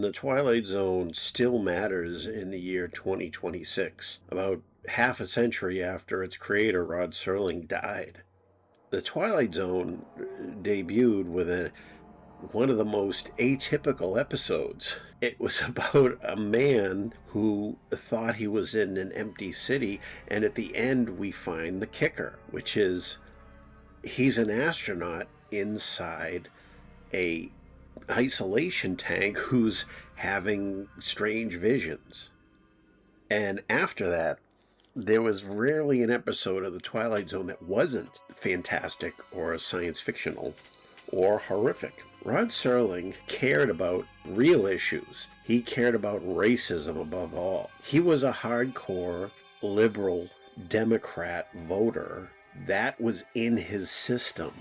The Twilight Zone still matters in the year 2026, about half a century after its creator, Rod Serling, died. The Twilight Zone debuted with one of the most atypical episodes. It was about a man who thought he was in an empty city, and at the end we find the kicker, which is he's an astronaut inside a isolation tank who's having strange visions. And after that, there was rarely an episode of The Twilight Zone that wasn't fantastic or science fictional or horrific. Rod Serling cared about real issues. He cared about racism above all. He was a hardcore liberal Democrat voter. That was in his system.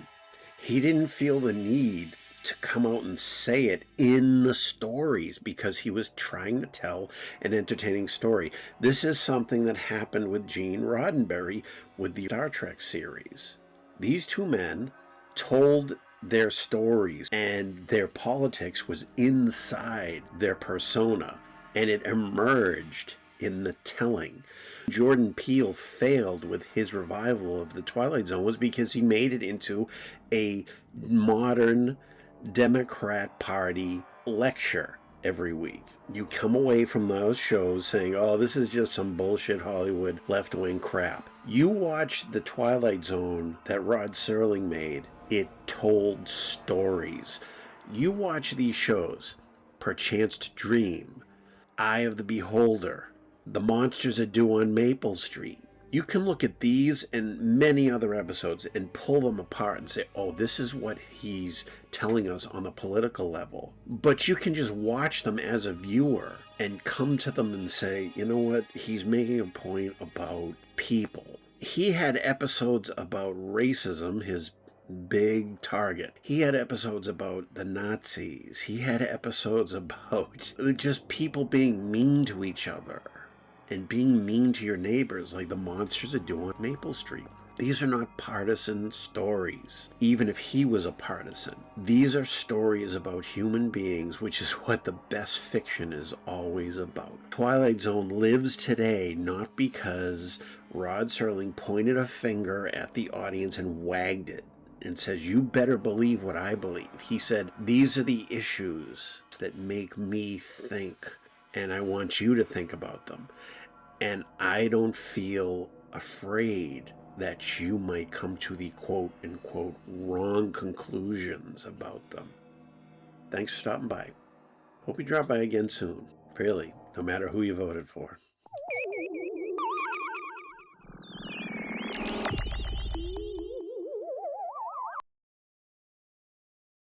He didn't feel the need to come out and say it in the stories because he was trying to tell an entertaining story. This is something that happened with Gene Roddenberry with the Star Trek series. These two men told their stories, and their politics was inside their persona, and it emerged in the telling. Jordan Peele failed with his revival of The Twilight Zone was because he made it into a modern Democrat Party lecture every week. You come away from those shows saying, oh, this is just some bullshit Hollywood left-wing crap. You watch The Twilight Zone that Rod Serling made, it told stories. You watch these shows, Perchance to Dream, Eye of the Beholder, The Monsters That Do on Maple Street. You can look at these and many other episodes and pull them apart and say, oh, this is what he's telling us on the political level. But you can just watch them as a viewer and come to them and say, you know what, he's making a point about people. He had episodes about racism, his big target. He had episodes about the Nazis. He had episodes about just people being mean to each other and being mean to your neighbors like the Monsters That Do on Maple Street. These are not partisan stories, even if he was a partisan. These are stories about human beings, which is what the best fiction is always about. Twilight Zone lives today not because Rod Serling pointed a finger at the audience and wagged it and says, you better believe what I believe. He said, these are the issues that make me think, and I want you to think about them. And I don't feel afraid that you might come to the quote-unquote wrong conclusions about them. Thanks for stopping by. Hope you drop by again soon. Really, no matter who you voted for.